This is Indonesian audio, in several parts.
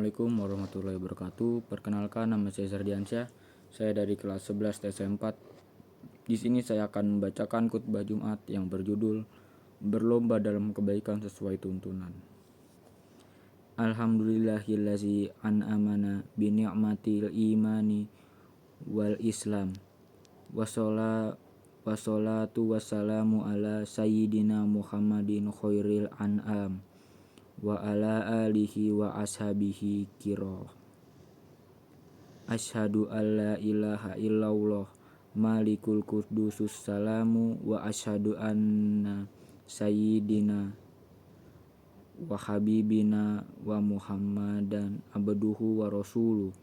Assalamualaikum warahmatullahi wabarakatuh. Perkenalkan, nama saya Zardiansyah. Saya dari kelas 11 TSM 4. Di sini saya akan membacakan khutbah Jumat yang berjudul Berlomba dalam Kebaikan Sesuai Tuntunan. Alhamdulillahillazi an'amana bi ni'matil imani wal Islam. Wassalatu wassalamu ala sayyidina Muhammadin khairil an'am wa ala alihi wa ashabihi kiram. Asyhadu an la ilaha illallah malikul qudusus salamu wa asyhadu anna sayyidina wa habibina wa muhammadan abduhu wa rasuluh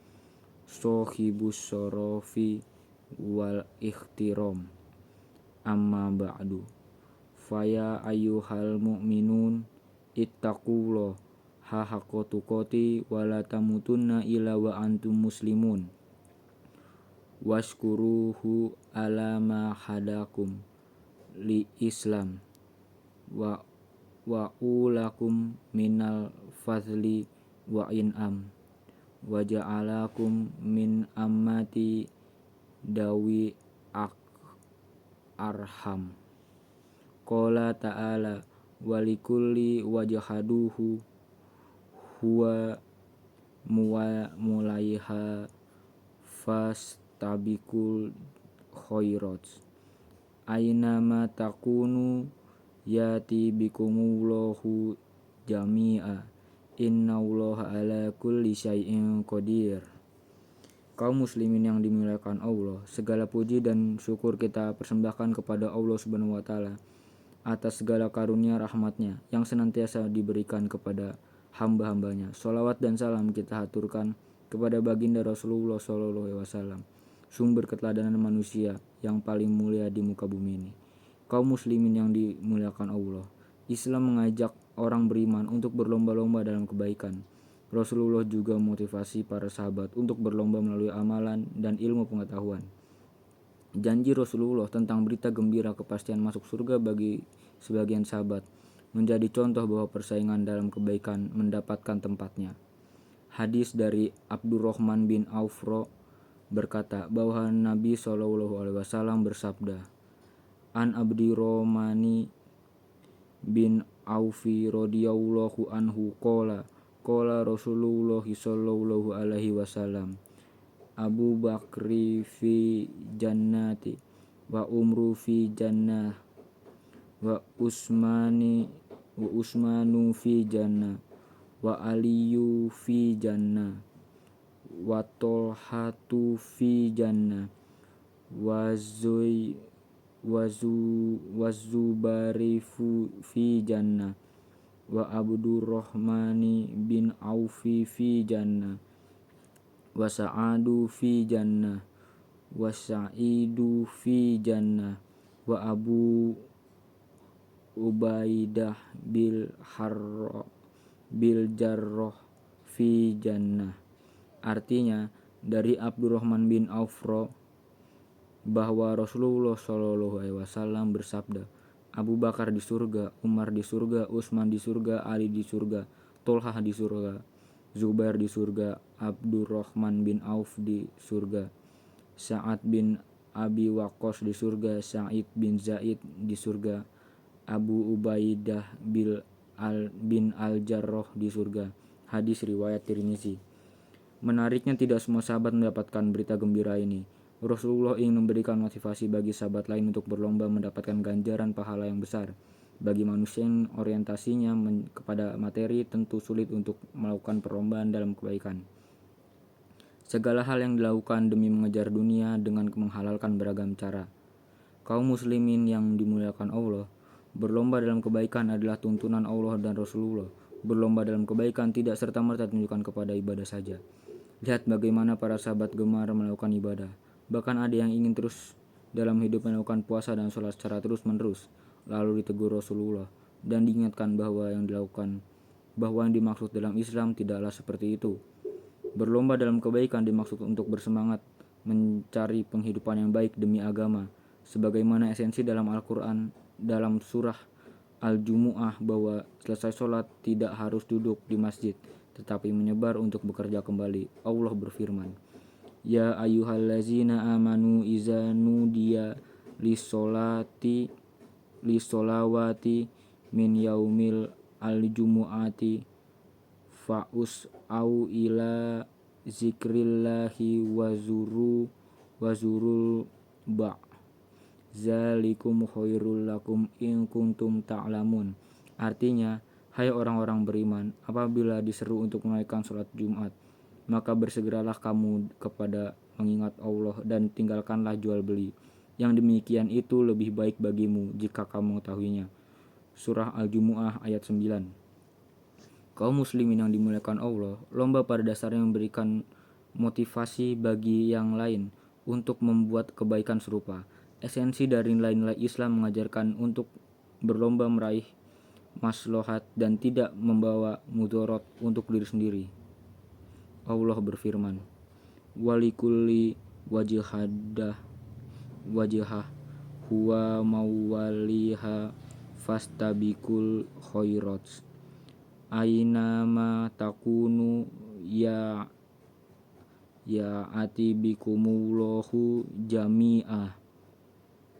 sohibus sorofi wal ikhtiram. Amma ba'du, faya ayyuhal mu'minun ittaqullah haqqa tuqati wa la tamutunna illa wa antum muslimun washkuruhu ala ma hadakum li Islam wa ulakum minal fadli wa in'am wa ja'alakum min ammati dawi arham. Qala ta'ala walikulli wajhaduhu huwa mulaiha fastabikul khairat aynama takunu yati bikumullahu jami'a innallaha ala kulli syai'in qadir. Kaum muslimin yang dimuliakan Allah, segala puji dan syukur kita persembahkan kepada Allah Subhanahu wa taala atas segala karunia rahmatnya yang senantiasa diberikan kepada hamba-hambanya. Sholawat dan salam kita haturkan kepada baginda Rasulullah SAW, sumber keteladanan manusia yang paling mulia di muka bumi ini. Kaum muslimin yang dimuliakan Allah, Islam mengajak orang beriman untuk berlomba-lomba dalam kebaikan. Rasulullah juga memotivasi para sahabat untuk berlomba melalui amalan dan ilmu pengetahuan. Janji Rasulullah tentang berita gembira kepastian masuk surga bagi sebagian sahabat menjadi contoh bahwa persaingan dalam kebaikan mendapatkan tempatnya. Hadis dari Abdurrahman bin Auf berkata bahwa Nabi SAW bersabda, An Abdirrahmani bin Aufi radhiyallahu anhu qala Rasulullah sallallahu alaihi wasallam, Abu Bakri fi jannati wa Umru fi jannah wa Usmanu fi jannah wa Aliyu fi jannah wa Tolhatu fi jannah wa Zubari fi jannah wa Abdurrahmani bin Aufi fi jannah wa Sa'adu fi jannah wa Sa'idu fi jannah wa Abu Ubaidah bil Jarrah fi jannah. Artinya dari Abdurrahman bin Auf bahwa Rasulullah SAW bersabda, Abu Bakar di surga, Umar di surga, Utsman di surga, Ali di surga, Tolhah di surga, Zubair di surga, Abdurrahman bin Auf di surga, Sa'ad bin Abi Waqqas di surga, Sa'id bin Zaid di surga, Abu Ubaidah bin Al-Jarrah di surga. Hadis riwayat Tirmizi. Menariknya tidak semua sahabat mendapatkan berita gembira ini. Rasulullah ingin memberikan motivasi bagi sahabat lain untuk berlomba mendapatkan ganjaran pahala yang besar. Bagi manusia yang orientasinya kepada materi, tentu sulit untuk melakukan perlombaan dalam kebaikan. Segala hal yang dilakukan demi mengejar dunia dengan menghalalkan beragam cara. Kaum muslimin yang dimuliakan Allah, berlomba dalam kebaikan adalah tuntunan Allah dan Rasulullah. Berlomba dalam kebaikan tidak serta-merta tunjukkan kepada ibadah saja. Lihat bagaimana para sahabat gemar melakukan ibadah. Bahkan ada yang ingin terus dalam hidup melakukan puasa dan sholat secara terus-menerus. Lalu ditegur Rasulullah dan diingatkan bahwa yang dimaksud dalam Islam tidaklah seperti itu. Berlomba dalam kebaikan dimaksud untuk bersemangat mencari penghidupan yang baik demi agama, sebagaimana esensi dalam Al-Quran dalam surah Al-Jumu'ah bahwa selesai sholat tidak harus duduk di masjid, tetapi menyebar untuk bekerja kembali. Allah berfirman, Ya ayyuhallazina amanu iza nudiya lisolawati min yaumil al-jumu'ati fa'us au ila zikrillahi wazurul ba' zalikum khairul lakum in kuntum ta'lamun. Artinya, hai orang-orang beriman, apabila diseru untuk menunaikan sholat Jumat, maka bersegeralah kamu kepada mengingat Allah dan tinggalkanlah jual beli. Yang demikian itu lebih baik bagimu jika kamu mengetahuinya. Surah Al-Jumu'ah ayat 9. Kaum muslimin yang dimuliakan Allah, lomba pada dasarnya memberikan motivasi bagi yang lain untuk membuat kebaikan serupa. Esensi dari nilai-nilai Islam mengajarkan untuk berlomba meraih maslahat dan tidak membawa mudarat untuk diri sendiri. Allah berfirman, Walikulli wajhah huwa mawaliha fastabikul khairat Ainama takunu ya ati bikumullahu jami'ah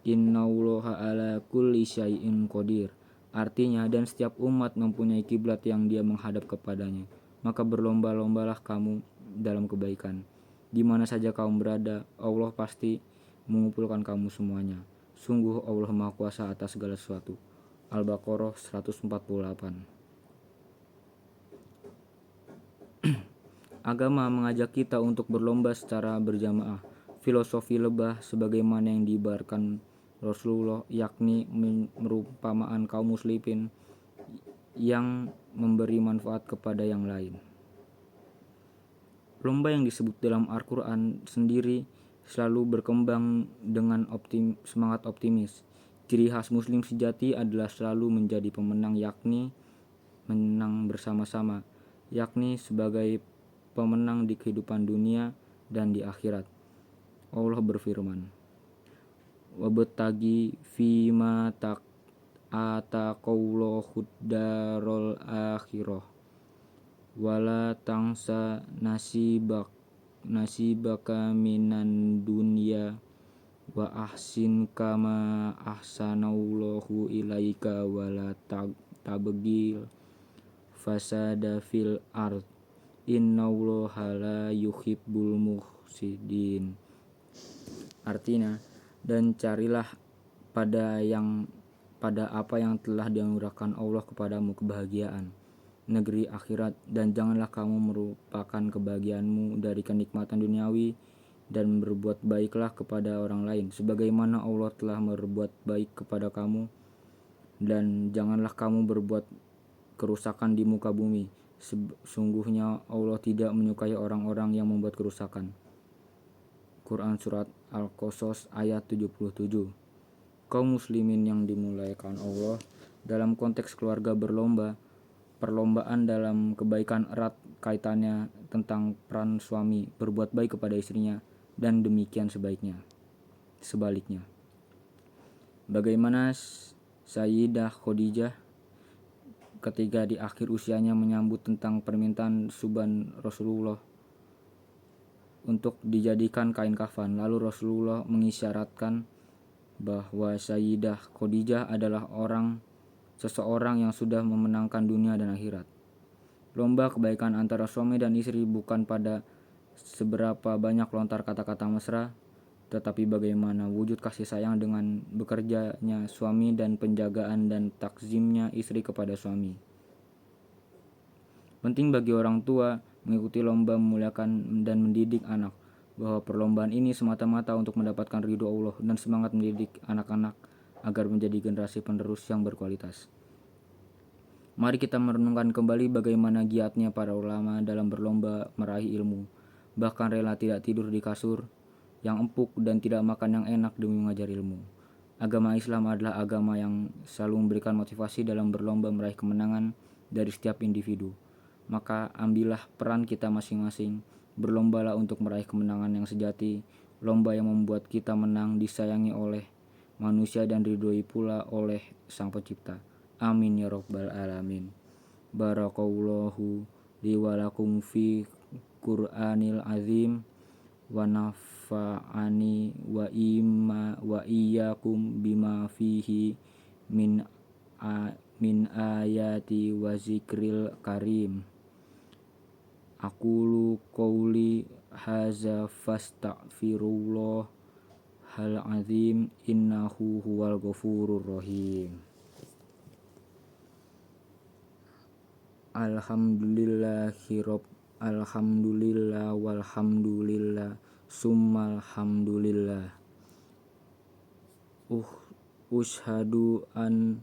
Innallaha ala kulli syai'in qadir. Artinya, dan setiap umat mempunyai kiblat yang dia menghadap kepadanya. Maka berlomba-lombalah kamu dalam kebaikan. Di mana saja kamu berada, Allah pasti mengumpulkan kamu semuanya. Sungguh Allah Maha Kuasa atas segala sesuatu. Al-Baqarah 148. Agama mengajak kita untuk berlomba secara berjamaah. Filosofi lebah sebagaimana yang diibarkan Rasulullah, yakni merupamaan kaum muslimin yang memberi manfaat kepada yang lain. Lomba yang disebut dalam Al-Quran sendiri selalu berkembang dengan semangat optimis. Ciri khas muslim sejati adalah selalu menjadi pemenang, yakni menang bersama-sama, yakni sebagai pemenang di kehidupan dunia dan di akhirat. Allah berfirman, Wabtagi fima ataqallahu darul akhirah wala tangsa nasibaka minan dunya wa ahsin kama ahsanallahu ilaika wala tabgil fasada fil ard innallaha la yuhibbul mufsidin. Artinya, dan carilah pada apa yang telah dianugerahkan Allah kepadamu kebahagiaan negeri akhirat, dan janganlah kamu merupakan kebahagiaanmu dari kenikmatan duniawi, dan berbuat baiklah kepada orang lain sebagaimana Allah telah berbuat baik kepada kamu, dan janganlah kamu berbuat kerusakan di muka bumi. Sungguhnya Allah tidak menyukai orang-orang yang membuat kerusakan. Quran Surat Al-Qasas ayat 77. Kaum muslimin yang dimuliakan Allah, dalam konteks keluarga berlomba, perlombaan dalam kebaikan erat kaitannya tentang peran suami berbuat baik kepada istrinya, dan demikian sebaliknya. Bagaimana Sayyidah Khadijah ketika di akhir usianya menyambut tentang permintaan suban Rasulullah untuk dijadikan kain kafan, lalu Rasulullah mengisyaratkan bahwa Sayyidah Khadijah adalah seseorang yang sudah memenangkan dunia dan akhirat. Lomba kebaikan antara suami dan istri bukan pada seberapa banyak lontar kata-kata mesra, tetapi bagaimana wujud kasih sayang dengan bekerjanya suami dan penjagaan dan takzimnya istri kepada suami. Penting bagi orang tua mengikuti lomba memuliakan dan mendidik anak, bahwa perlombaan ini semata-mata untuk mendapatkan ridho Allah dan semangat mendidik anak-anak agar menjadi generasi penerus yang berkualitas. Mari kita merenungkan kembali bagaimana giatnya para ulama dalam berlomba meraih ilmu, bahkan rela tidak tidur di kasur yang empuk dan tidak makan yang enak demi mengajar ilmu. Agama Islam adalah agama yang selalu memberikan motivasi dalam berlomba meraih kemenangan dari setiap individu. Maka ambillah peran kita masing-masing, berlombalah untuk meraih kemenangan yang sejati, lomba yang membuat kita menang, disayangi oleh manusia dan ridhoi pula oleh Sang Pencipta. Amin ya rabbal alamin. Barakallahu li wa lakum fi Qur'anil azim wa nafa'ani wa iyyakum bima fihi min ayati wa zikril karim. Aqulu qawli haza fastaghfirullah hal azim innahu huwal ghafurur rahim. Alhamdulillah walhamdulillah summal hamdulillah. Ushhadu an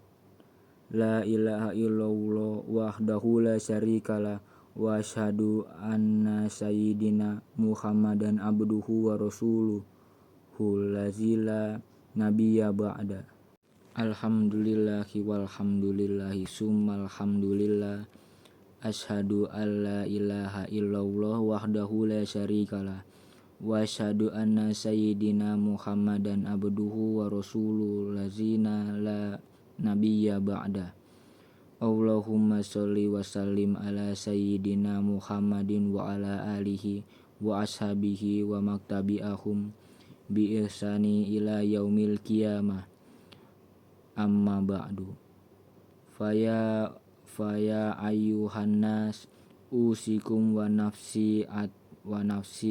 la ilaha illallah wahdahu la syarikalah wa asyhadu anna sayyidina Muhammadan abduhu wa rasuluhu lazi la nabiyya ba'da. Alhamdulillahi walhamdulillahi summal hamdulillah. Asyhadu an la ilaha illallah wahdahu la syarikalah wa asyhadu anna sayyidina Muhammadan abduhu wa rasuluhu lazina la nabiyya ba'da. Allahumma sholli wa sallim ala sayyidina Muhammadin wa ala alihi wa ashabihi wa maktabi'ahum bi ihsani ila yaumil qiyamah. Amma ba'du. Faya ayyuhan nas usikum wa nafsi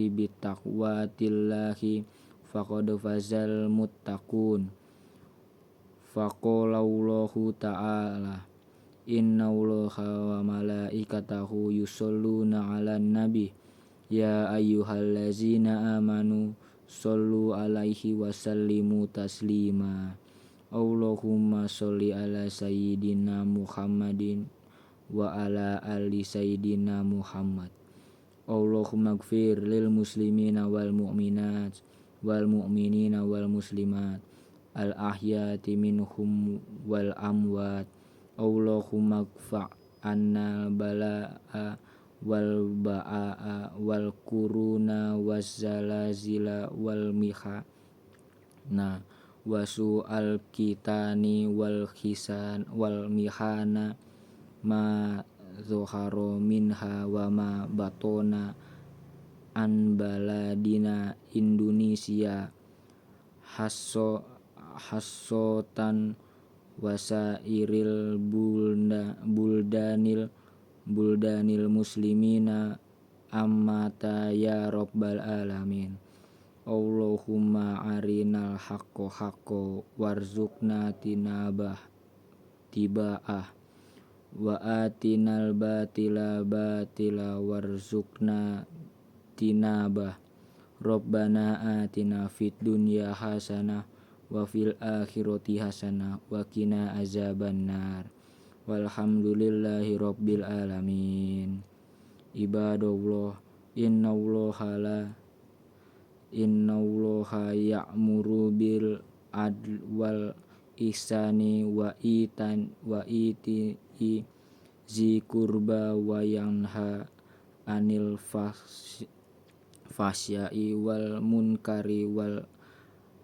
bitaqwatillahi faqad fazal muttaqun. Faqalallahu ta'ala innallaha wa malaikatahu yusholluna 'alan nabi ya ayyuhallazina amanu shollu 'alaihi wa sallimu taslima. Allahumma sholli ala sayyidina Muhammadin wa ala ali sayyidina Muhammad. Allahumma gfir lil muslimina wal mu'minat wal mu'minina wal muslimat al ahyati minhum wal amwat. Allahumma gfa anna bala'a wal ba'a wal kuruna waz zalazila wal mihana wasu al kitani wal khisan wal mihana ma zoharo minha wa ma batona an baladina Indonesia hassotan wasairil buldanil muslimina ammata ya rabbal alamin. Allahumma arinal haqqo haqqo warzuqna tiba'ah wa atinal batila batila warzuqna tinabah. Rabbana atina fid dunya hasanah wa fil akhirati hasanah wa qina azabannar. Walhamdulillahi rabbil alamin. Ibadallah innallaha ya'muru bil adl wal ihsani wa iti zi kurba wa yanha anil fahsya'i wal munkari wal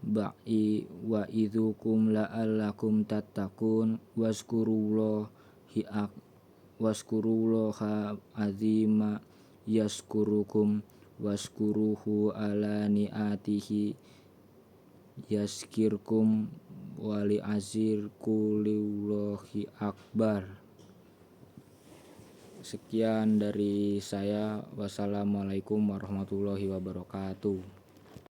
ba'i wa idzukum la'allakum tattaqun wazkurullaha azima yaskurukum waskuruhu ala ni'atihi yaskirkum wali azir kulillahi akbar. Sekian dari saya. Wassalamualaikum warahmatullahi wabarakatuh.